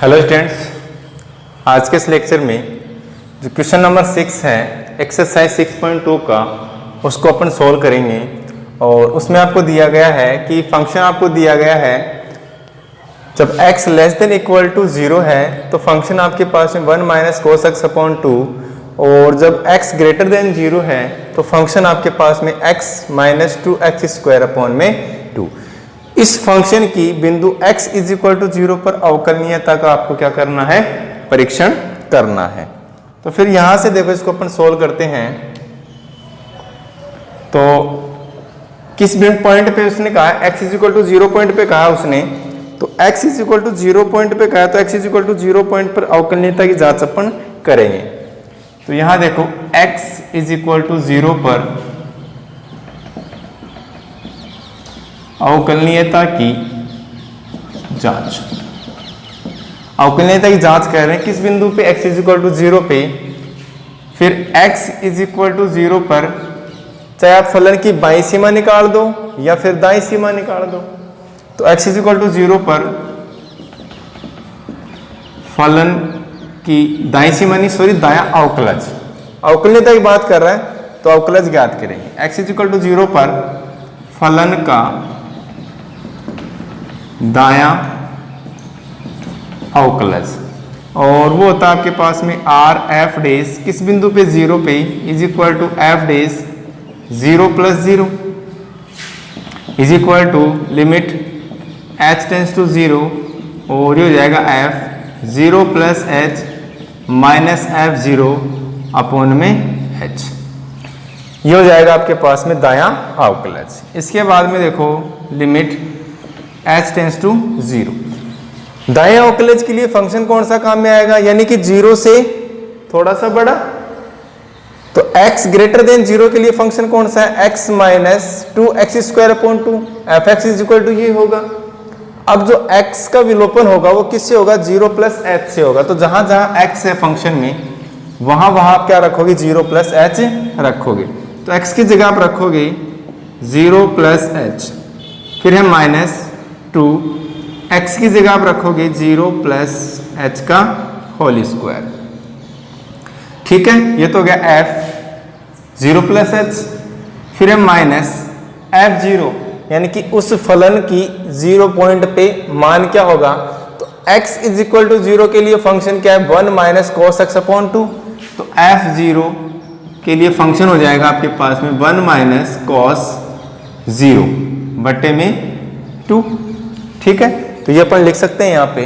Hello students, आज के इस लेक्चर में जो क्वेश्चन नंबर 6 है एक्सरसाइज 6.2 का, उसको अपन सोल्व करेंगे। और उसमें आपको दिया गया है कि फंक्शन आपको दिया गया है जब x less than equal to 0 है तो फंक्शन आपके पास में 1 माइनस कोस एक्स अपॉन 2, और जब x ग्रेटर देन 0 है तो फंक्शन आपके पास में x minus 2x square upon में 2। इस फंक्शन की बिंदु x इज इक्वल टू 0 पर अवकलनीयता का आपको क्या करना है, परीक्षण करना है। तो फिर यहां से देखो, इसको अपन सोल्व करते हैं। तो किस पॉइंट पे उसने कहा x is equal to 0 point पे कहा उसने, तो x is equal to 0 point पे कहा, तो x is equal to 0 point पर अवकलनीयता की जांच अपन करेंगे। तो यहां देखो x इज इक्वल टू 0 पर अवकलनीयता की जांच, अवकलनीयता की जांच कर रहे हैं किस बिंदु पे, x इज इक्वल टू 0 पे। फिर x इज इक्वल टू 0 पर चाहे आप फलन की बाईं सीमा निकाल दो या फिर दाईं सीमा निकाल दो। तो x इज इक्वल टू 0 पर फलन की दाईं सीमा नहीं, सॉरी दायां अवकलज, अवकलनीयता की बात कर रहा है तो अवकलज ज्ञात करेंगे। x इज इक्वल टू 0 पर फलन का दायां अवकलज, और वो होता है आपके पास में आर एफ डेज किस बिंदु पे, 0 पे, is equal to F dash 0 plus 0 is equal to limit h tends to 0, और ये हो जाएगा f 0 plus h minus F 0 upon में h। ये हो जाएगा आपके पास में दायां अवकलज। इसके बाद में देखो लिमिट h टेंस टू 0, दाएं अवकलज के लिए फंक्शन कौन सा काम में आएगा, यानी कि 0 से थोड़ा सा बड़ा। तो x ग्रेटर देन 0 के लिए फंक्शन कौन सा है, x minus 2x square upon 2, F X is equal to ये होगा। अब जो x का विलोपन होगा वो किससे होगा, 0 प्लस h से होगा। तो जहां जहां x है फंक्शन में वहां वहां आप क्या रखोगे, 0 प्लस h रखोगे। तो x की जगह आप रखोगे 0 प्लस h, फिर है माइनस 2, x की जगह आप रखोगे 0 प्लस h का होल स्क्वायर। ठीक है, ये तो हो गया f 0 प्लस h, फिर है माइनस f0, यानी कि उस फलन की 0 पॉइंट पे मान क्या होगा। तो x इज इक्वल टू 0 के लिए फंक्शन क्या है, 1 माइनस कोस एक्स अपॉन 2। तो f0 के लिए फंक्शन हो जाएगा आपके पास में 1 माइनस कॉस 0 बटे में 2। ठीक है, तो ये अपन लिख सकते हैं यहाँ पे।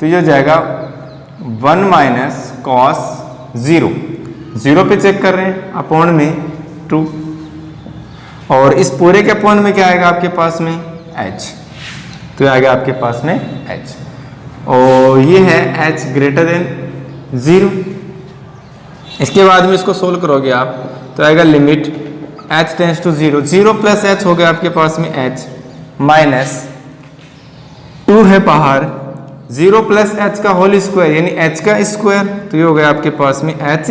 तो ये हो जाएगा 1 माइनस कॉस 0 पे चेक कर रहे हैं अपॉन में 2, और इस पूरे के अपॉन में क्या आएगा आपके पास में h। तो ये आएगा आपके पास में h, और ये है h ग्रेटर देन 0। इसके बाद में इसको सोल्व करोगे आप तो आएगा limit h tends to 0, 0 plus h हो गया आपके पास में h, माइनस 2 है बाहर, 0 प्लस h का होल स्क्वायर यानी h का स्क्वायर, तो ये हो गया आपके पास में h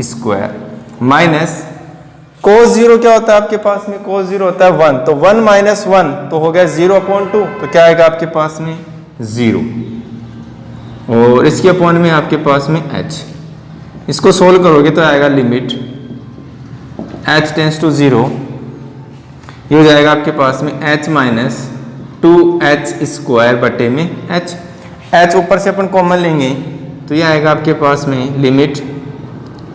स्क्वायर, माइनस cos 0 क्या होता है आपके पास में, cos 0 होता है 1, तो 1 माइनस 1 तो हो गया 0 अपॉन 2, तो क्या आएगा आपके पास में 0, और इसके अपॉन में आपके पास में h। इसको सोल्व करोगे तो आएगा लिमिट h टेंस टू 0, ये हो जाएगा आपके पास में h माइनस 2h स्क्वायर बटे में h ऊपर से अपन कॉमन लेंगे तो ये आएगा आपके पास में limit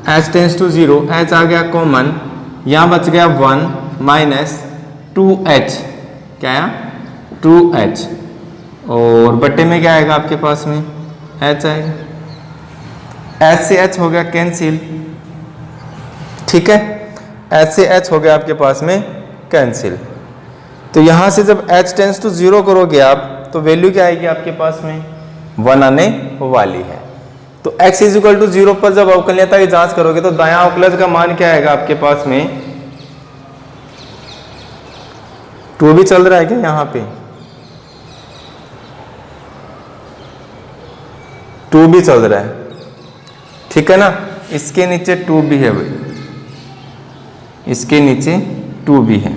h tends to 0, h आ गया कॉमन, यहाँ बच गया 1 माइनस 2h, क्या आया 2h, और बटे में क्या आएगा आपके पास में h आएगा, h से h हो गया कैंसिल। ठीक है, h से h हो गया आपके पास में कैंसिल। तो यहां से जब h टेंस टू 0 करोगे आप तो वैल्यू क्या आएगी आपके पास में 1 आने वाली है। तो x इज इक्वल टू 0 पर जब अवकलनीयता की जांच करोगे तो दायां अवकलज का मान क्या आएगा आपके पास में 2 भी चल रहा है क्या यहाँ पे, 2 भी चल रहा है। ठीक है ना, इसके नीचे 2 भी है भाई, इसके नीचे 2 भी है।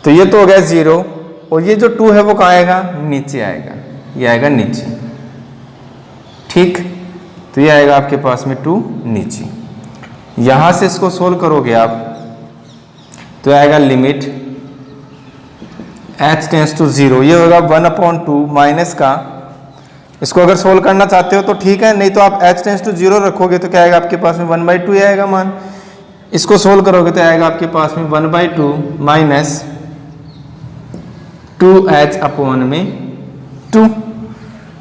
तो ये तो हो गया 0, और ये जो 2 है वो कहाँ आएगा, नीचे आएगा, ये आएगा नीचे। ठीक, तो ये आएगा आपके पास में 2 नीचे। यहां से इसको सोल्व करोगे आप तो आएगा लिमिट h टेंस टू 0, ये होगा 1/2 माइनस का, इसको अगर सोल्व करना चाहते हो तो ठीक है, नहीं तो आप h टेंस टू 0 रखोगे तो क्या आएगा आपके पास में 1/2 आएगा मान। इसको सोल्व करोगे तो आएगा आपके पास में 1/2 माइनस 2h अपॉन में 2,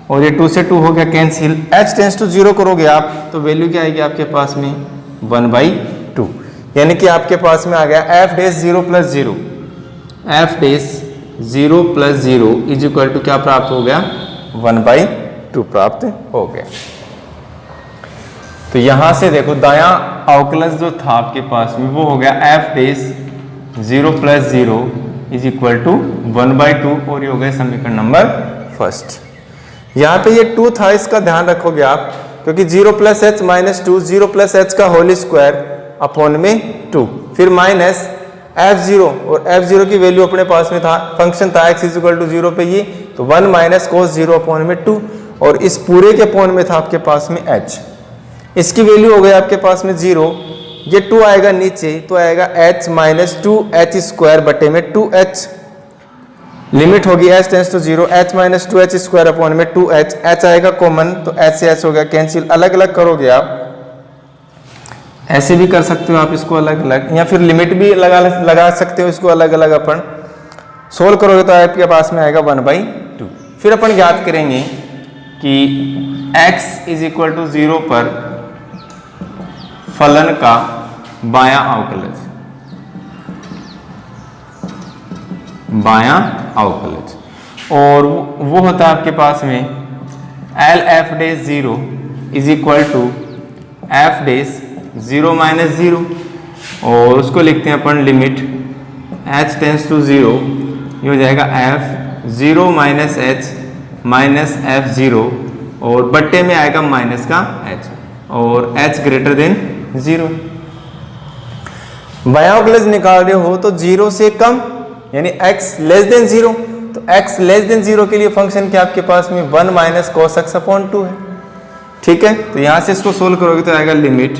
और ये 2 से 2 हो गया कैंसिल। h टेंस टू 0 करोगे आप तो वैल्यू क्या आएगी आपके पास में 1/2, यानी कि आपके पास में आ गया f dash 0 plus 0, f dash 0 plus 0 is equal to क्या प्राप्त हो गया 1/2 प्राप्त हो गया। तो यहां से देखो दायां अवकलज जो था आपके पास में वो हो गया f dash 0 plus 0 is equal to 1/2, और ये हो गया समीकरण नंबर फर्स्ट। यहाँ पे ये 2 था, इसका ध्यान रखोगे आप, क्योंकि 0 plus H minus 2, 0 plus H का होल स्क्वायर अपॉन में 2, फिर माइनस f0, और f0 की वैल्यू अपने पास में था, फंक्शन था x इज इक्वल टू 0 पे ये, तो 1 माइनस कोस 0 अपॉन में 2, और इस पूरे के अपॉन में था आपके पास में h, इसकी वैल्यू हो गई आपके पास में 0, ये 2 आएगा नीचे तो आएगा h माइनस 2h स्क्वायर बटे में 2h, लिमिट होगी h tends to 0, h minus 2h square upon में 2h, h आएगा कॉमन तो h से h हो गया कैंसिल। अलग अलग करोगे आप, ऐसे भी कर सकते हो आप इसको अलग अलग, या फिर लिमिट भी लगा सकते हो इसको अलग अलग। अपन सोल्व करोगे तो आपके पास में आएगा 1/2। फिर अपन याद करेंगे कि x इज इक्वल टू 0 पर फलन का बायां अवकलज, बायां अवकलज, और वो होता है आपके पास में LF dash 0 is equal to f dash 0 minus 0, और उसको लिखते हैं अपन लिमिट h टेंस टू 0, ये हो जाएगा f 0 minus h minus f0, और बट्टे में आएगा माइनस का h, और h ग्रेटर देन 0। बायां अवकलज निकाल रहे हो तो 0 से कम यानी x लेस देन 0, तो x लेस देन 0 के लिए फंक्शन क्या आपके पास में 1 माइनस cos x अपॉन 2 है। ठीक है, तो यहां से इसको सोल्व करोगे तो आएगा लिमिट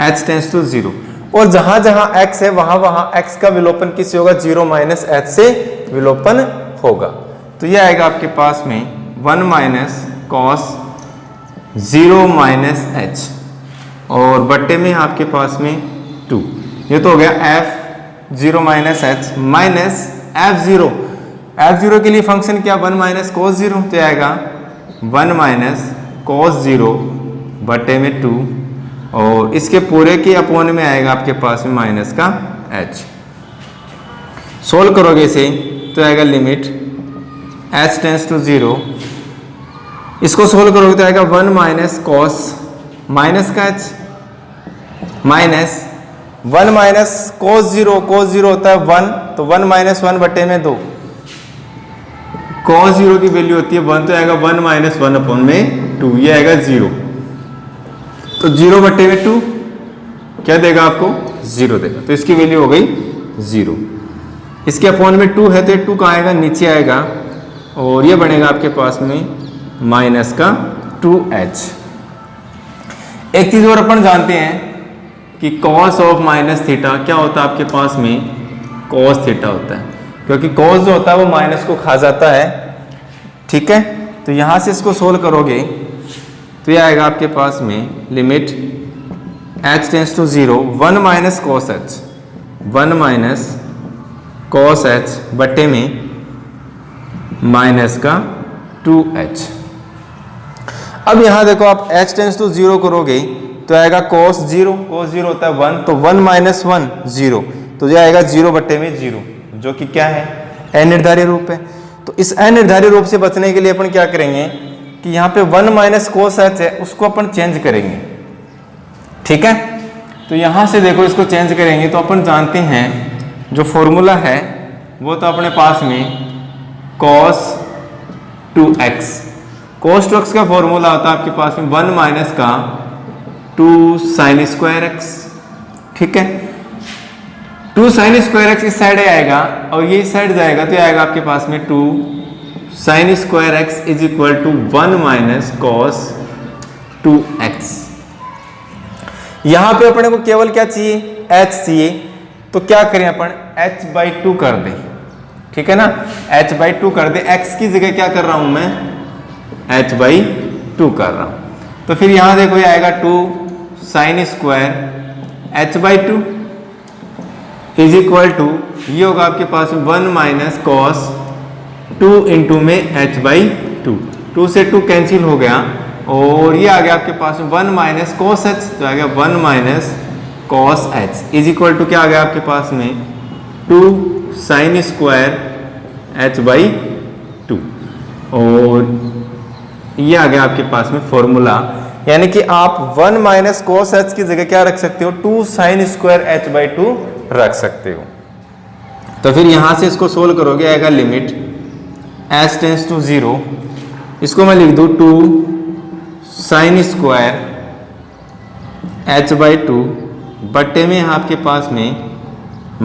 h टेंस टू 0, और जहां जहां x है वहां वहां x का विलोपन किससे होगा 0 माइनस h से विलोपन होगा, तो ये आएगा आपके पास में 1 माइनस cos 0 माइनस h, और बट्टे में आपके पास में 2, ये तो हो गया f 0 minus h minus f0, f0 के लिए फंक्शन क्या 1 माइनस cos 0, तो आएगा 1 माइनस cos 0 बट्टे में 2, और इसके पूरे के अपोन में आएगा आपके पास में माइनस का h। सोल्व करोगे इसे तो आएगा लिमिट h टेंस टू 0, इसको सोल्व करोगे तो आएगा 1 माइनस cos माइनस का h माइनस 1 माइनस cos 0 होता है 1, तो 1 माइनस 1 बटे में 2, cos 0 की वैल्यू होती है 1, तो आएगा 1 माइनस 1 अपॉन में 2, ये आएगा 0, तो 0 बटे में 2 क्या देगा आपको 0 देगा, तो इसकी वैल्यू हो गई 0। इसके अपॉन में 2 है तो 2 का आएगा नीचे आएगा, और ये बनेगा आपके पास में माइनस का 2h। एक चीज और अपन जानते हैं कि cos ऑफ माइनस थीटा क्या होता है आपके पास में cos थीटा होता है, क्योंकि cos जो होता है वो माइनस को खा जाता है। ठीक है, तो यहां से इसको सोल्व करोगे तो ये आएगा आपके पास में limit h tends to 0, 1 minus cos h, 1 minus cos h बटे में माइनस का 2h। अब यहां देखो आप h टेंस टू 0 करोगे तो आएगा cos 0 होता है 1, तो 1 माइनस 1 0, तो ये आएगा 0 बट्टे में 0, जो कि क्या है अनिर्धारित रूप है। तो इस अनिर्धारित रूप से बचने के लिए अपन क्या करेंगे कि यहाँ पे 1 माइनस cos h है उसको अपन चेंज करेंगे। ठीक है, तो यहां से देखो इसको चेंज करेंगे तो अपन जानते हैं जो फॉर्मूला है वो तो अपने पास में cos 2x, cos 2x का फॉर्मूला होता है आपके पास में 1 माइनस का 2 sin स्क्वायर x। ठीक है, 2 sin स्क्वायर x इस साइड आएगा और ये इस साइड जाएगा तो आएगा आपके पास में 2 sine square X is equal to 1 minus cos 2x। यहां पे अपने को केवल क्या चाहिए, h चाहिए, तो क्या करें अपन h/2 कर दें, ठीक है ना, h/2 कर दें। x की जगह क्या कर रहा हूं मैं, h/2 कर रहा हूं। तो फिर यहां देखो ये आएगा 2 sine square h/2 is equal to, ये होगा आपके पास 1 माइनस कॉस 2 इंटू में h/2, 2 से 2 कैंसिल हो गया और ये आ गया आपके पास 1 माइनस कॉस h, तो आ गया 1 minus cos h is equal to क्या आ गया आपके पास में 2 साइन स्क्वायर h/2, और ये आ गया आपके पास में फॉर्मूला, यानी कि आप 1 माइनस कॉस h की जगह क्या रख सकते हो, 2 साइन स्क्वायर h/2 रख सकते हो। तो फिर यहां से इसको सोल्व करोगे, आएगा लिमिट h टेंस टू 0, इसको मैं लिख दूं 2 साइन स्क्वायर h/2 बट्टे में आपके पास में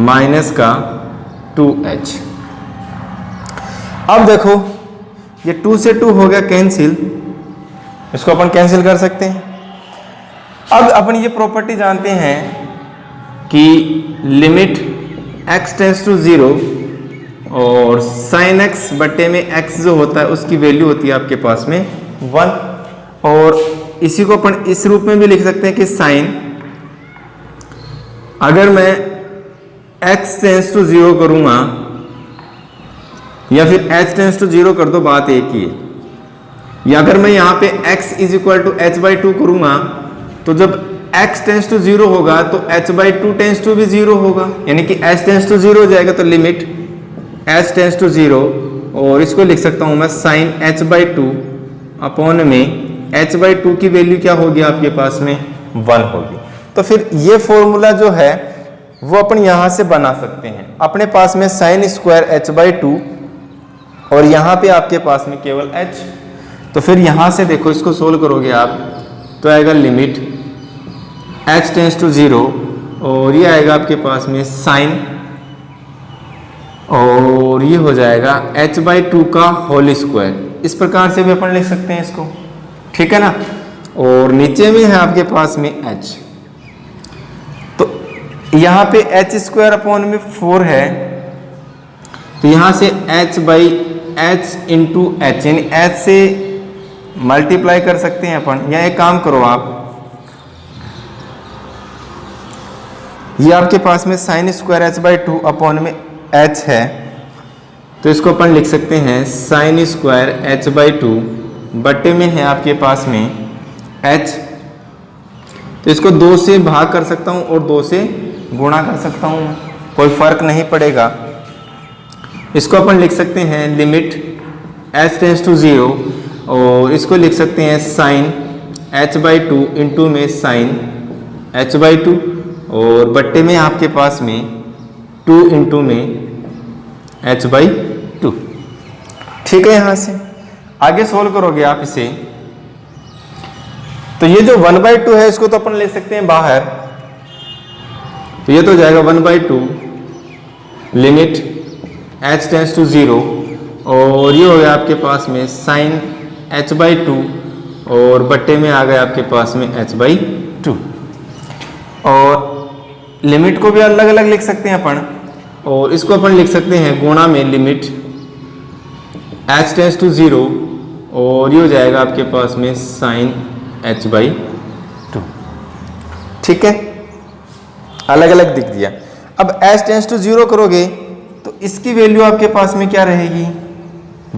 माइनस का 2h। अब देखो ये 2 से 2 हो गया कैंसिल, इसको अपन कैंसिल कर सकते हैं। अब अपन ये प्रॉपर्टी जानते हैं कि लिमिट x टेंस टू 0 और साइन x बट्टे में x जो होता है उसकी वैल्यू होती है आपके पास में 1, और इसी को अपन इस रूप में भी लिख सकते हैं कि साइन, अगर मैं x टेंस टू 0 करूंगा या फिर h टेंस टू 0 कर दो, बात एक ही है। या अगर मैं यहां पे x is equal to h/2 करूंगा तो जब x टेंस टू 0 होगा तो h/2 टेंस टू भी 0 होगा, यानी कि h टेंस टू 0 हो जाएगा, तो लिमिट h टेंस टू 0, और इसको लिख सकता हूं मैं साइन h/2 अपॉन में h/2 की वैल्यू क्या होगी आपके पास में 1 होगी। तो फिर ये फॉर्मूला जो है वो अपन यहां से बना सकते हैं। अपने पास में साइन स्क्वायर h/2 और यहां पे आपके पास में केवल h, तो फिर यहां से देखो इसको सोल्व करोगे आप तो आएगा लिमिट h टेंस टू 0, और ये आएगा आपके पास में साइन, और ये हो जाएगा h/2 का होल स्क्वायर। इस प्रकार से भी अपन लिख सकते हैं इसको, ठीक है ना, और नीचे में है आपके पास में h, तो यहां पे h स्क्वायर अपॉन में 4 है, तो यहां से h/h इंटू h, यानी h से मल्टीप्लाई कर सकते हैं अपन, या एक काम करो आप, ये आपके पास में साइन स्क्वायर h/2 अपॉन में h है, तो इसको अपन लिख सकते हैं साइन स्क्वायर h/2 बट्टे में है आपके पास में h, तो इसको 2 से भाग कर सकता हूं और 2 से गुणा कर सकता हूं, कोई फर्क नहीं पड़ेगा। इसको अपन लिख सकते हैं लिमिट h टेंस टू 0, और इसको लिख सकते हैं साइन h/2 इंटू में साइन h/2, और बट्टे में आपके पास में 2 इंटू में h/2, ठीक है। यहां से आगे सोल्व करोगे आप इसे, तो ये जो 1/2 है इसको तो अपन ले सकते हैं बाहर, तो ये तो हो जाएगा 1/2 लिमिट h टेंस टू 0, और ये हो गया आपके पास में साइन h/2, और बट्टे में आ गया आपके पास में h/2, और लिमिट को भी अलग अलग लिख सकते हैं अपन, और इसको अपन लिख सकते हैं गुणा में लिमिट h टेंस टू 0, और ये हो जाएगा आपके पास में साइन h/2, ठीक है, अलग अलग दिख दिया। अब h टेंस टू 0 करोगे तो इसकी वैल्यू आपके पास में क्या रहेगी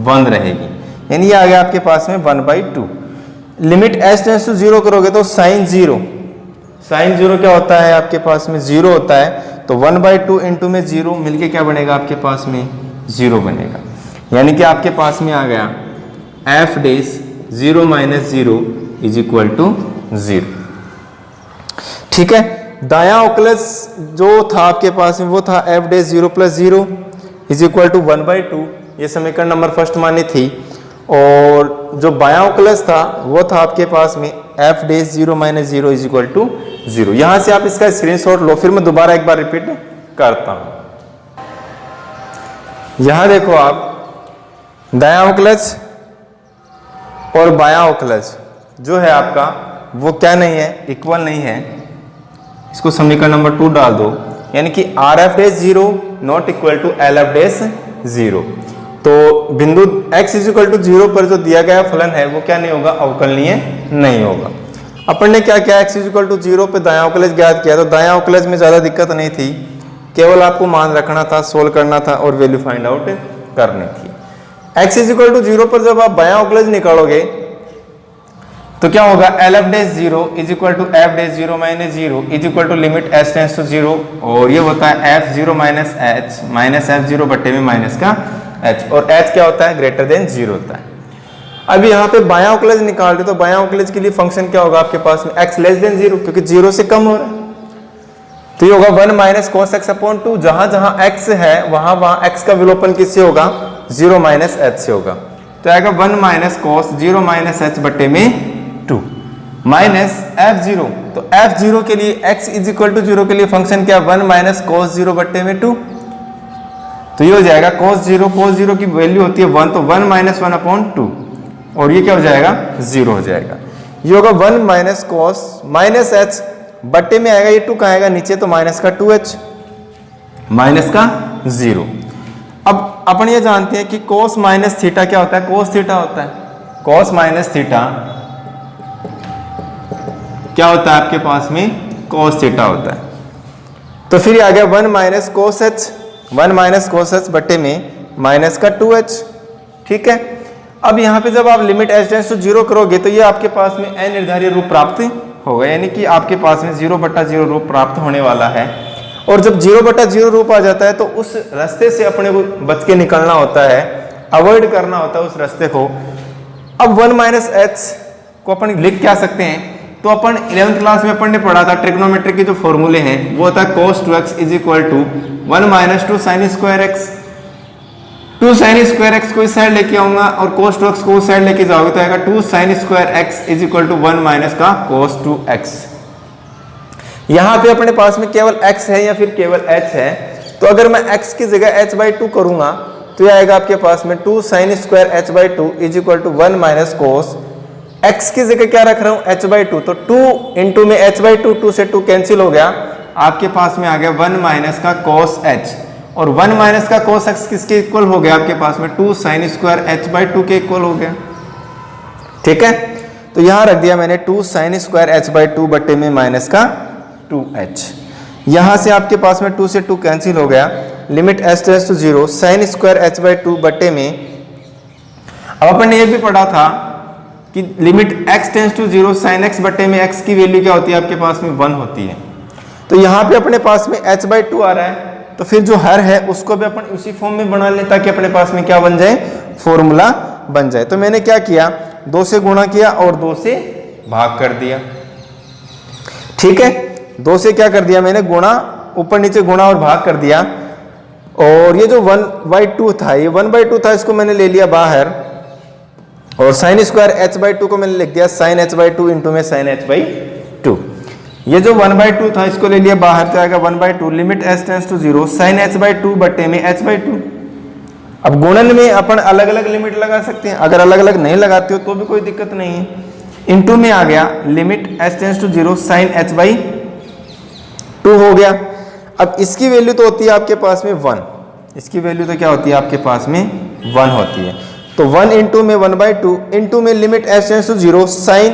1 रहेगी, यानी ये आ गया आपके पास में 1/2। लिमिट h टेंस टू 0 करोगे तो साइन 0, साइन 0 क्या होता है आपके पास में 0 होता है, तो 1/2 इंटू में 0 मिलके क्या बनेगा आपके पास में 0 बनेगा, यानी कि आपके पास में आ गया f dash 0 minus 0 is equal to 0, ठीक है। दायां ओक्लस जो था आपके पास में वो था f dash 0 plus 0 is equal to 1/2, ये समीकरण नंबर फर्स्ट मानी थी, और जो बायां ओक्लस था वो था आपके पास में f dash 0 minus 0 is equal to 0। यहां से आप इसका स्क्रीनशॉट लो, फिर मैं दोबारा एक बार रिपीट करता हूं। यहां देखो आप दायां अवकलज और बायां अवकलज जो है आपका वो क्या नहीं है, इक्वल नहीं है। इसको समीकरण नंबर 2 डाल दो, यानी कि R F dash 0 not equal to L F dash 0। तो बिंदु x इज इक्वल टू 0 पर जो दिया गया फलन है वो क्या नहीं होगा, अवकलनीय नहीं होगा। अपन ने क्या किया, x इज इक्वल टू 0 पे दायां अवकलज ज्ञात किया, तो दायां अवकलज में ज़्यादा दिक्कत नहीं थी, केवल आपको मान रखना था, सोल्व करना था और वैल्यू फाइंड आउट करनी थी। x इज इक्वल टू 0 पर जब आप बायां अवकलज निकालोगे तो क्या होगा, L F dash 0 is equal to F dash 0 minus 0 is equal to limit H tends to 0, और ये होता है F 0 minus H minus F 0 बट्टे में माइनस का एच, और एच क्या होता है, ग्रेटर देन 0 होता है। अब यहाँ पे बायां अवकलज निकाल रहे तो बायां अवकलज के लिए फंक्शन क्या होगा आपके पास में, x लेस देन 0, क्योंकि 0 से कम हो रहा है, तो ये होगा 1 माइनस कॉस एक्स अपॉन 2। जहां जहां x है वहां वहां x का विलोपन किससे होगा, 0 माइनस h से होगा, तो आएगा 1 माइनस कॉस 0 माइनस h बट्टे में 2 माइनस f0। तो f0 के लिए x इज इक्वल टू 0 के लिए फंक्शन क्या, 1 माइनस कॉस 0 बट्टे में 2, तो ये हो जाएगा cos 0 की वैल्यू होती है 1, तो 1 माइनस 1 अपॉन 2, और ये क्या हो जाएगा, 0 हो जाएगा। ये होगा 1 माइनस कॉस माइनस h बट्टे में आएगा, ये 2 कहाँ आएगा नीचे, तो माइनस का 2h माइनस का 0। अब अपन ये जानते हैं कि cos माइनस थीटा क्या होता है, cos थीटा होता है, cos माइनस थीटा क्या होता है आपके पास में, cos थीटा होता है। तो फिर आ गया 1 माइनस कोस h, 1 माइनस कोस h बट्टे में माइनस का 2h, ठीक है। अब यहाँ पे जब आप लिमिट h टेंड्स टू 0 करोगे तो ये आपके पास में अनिर्धारित रूप प्राप्त होगा, यानी कि आपके पास में 0/0 रूप प्राप्त होने वाला है। और जब 0/0 रूप आ जाता है तो उस रास्ते से अपने को बच के निकलना होता है, अवॉइड करना होता है उस रास्ते को। अब 1 माइनस h को अपन लिख क्या सकते हैं, तो अपन 11th क्लास में अपन ने पढ़ा था ट्रिग्नोमेट्री के जो फॉर्मूले हैं वो होता है cos 2x is equal to 1 minus 2 sine square X. 2 sine square X को इस साइड लेके आऊंगा और cos 2x को उस साइड लेके जाओगे तो आएगा 2 sine square X is equal to 1 minus का cos 2x। यहाँ पे अपने पास में केवल x है या फिर केवल h है, तो अगर मैं x की जगह h/2 करूंगा तो ये आएगा आपके पास में 2 sine square h/2 is equal to 1 minus cos, x की जगह क्या रख रहा हूं, h/2, तो 2 इंटू में h/2, 2 से 2 कैंसिल हो गया, आपके पास में आ गया 1 माइनस का cos h, और 1 माइनस का cos x किसके इक्वल हो गया आपके पास में, 2 साइन स्क्वायर h/2 के इक्वल हो गया, ठीक है। तो यहां रख दिया मैंने 2 साइन स्क्वायर h/2 बट्टे में माइनस का 2h। यहां से आपके पास में 2 से 2 कैंसिल हो गया, limit h tends to 0 sine square h/2 बट्टे में, अब अपन ने ये भी पढ़ा था कि limit x tends to 0 sine x बट्टे में x की वैल्यू क्या होती है आपके पास में 1 होती है। तो यहाँ पे अपने पास में h/2 आ रहा है, तो फिर जो हर है उसको भी अपन उसी फॉर्म में बना लें ताकि अपने पास में क्या बन जाए, फॉर्मूला बन जाए। तो मैंने क्या किया, 2 से गुणा किया और 2 से भाग कर दिया, ठीक है। 2 से क्या कर दिया मैंने, गुणा, ऊपर नीचे गुणा और भाग कर दिया, और ये जो 1/2 था, ये 1/2 था, इसको मैंने ले लिया बाहर, और साइन स्क्वायर h/2 को मैंने लिख दिया साइन h/2 इंटू में साइन h/2। ये जो 1/2 था इसको ले लिया बाहर, तो आएगा 1/2 limit h tends to 0 sine h/2 बट्टे में h/2। अब गुणन में अपन अलग अलग लिमिट लगा सकते हैं, अगर अलग अलग नहीं लगाते हो तो भी कोई दिक्कत नहीं है। इंटू में आ गया limit h tends to 0 sine h/2 हो गया। अब इसकी वैल्यू तो होती है आपके पास में 1, इसकी वैल्यू तो क्या होती है आपके पास में 1 होती है, तो 1 इंटू में 1/2 इंटू में limit h tends to 0 sine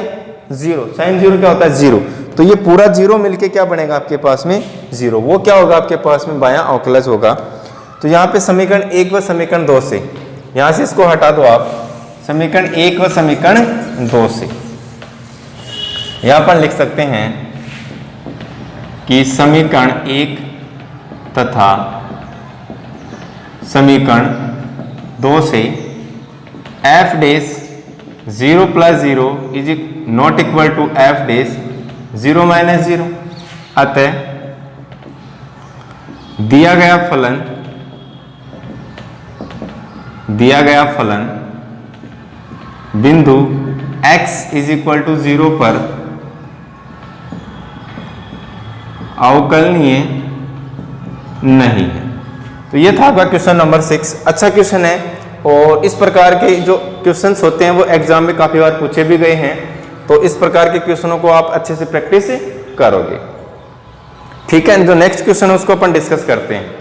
0, sine 0 क्या होता है 0, तो ये पूरा 0 मिलके क्या बनेगा आपके पास में 0, वो क्या होगा आपके पास में बायां अवकलज होगा। तो यहाँ पे समीकरण 1 व समीकरण 2 से, यहाँ से इसको हटा दो आप, समीकरण 1 व समीकरण 2 से यहाँ पर लिख सकते हैं कि समीकरण 1 तथा समीकरण 2 से f dash 0 + 0 is not equal to f dash 0 - 0। अतः दिया गया फलन बिंदु x = 0 पर अवकलनीय नहीं है। तो ये था आपका क्वेश्चन नंबर 6। अच्छा क्वेश्चन है, और इस प्रकार के जो क्वेश्चंस होते हैं वो एग्जाम में काफ़ी बार पूछे भी गए हैं, तो इस प्रकार के क्वेश्चनों को आप अच्छे से प्रैक्टिस करोगे। ठीक है, जो नेक्स्ट क्वेश्चन है उसको अपन डिस्कस करते हैं।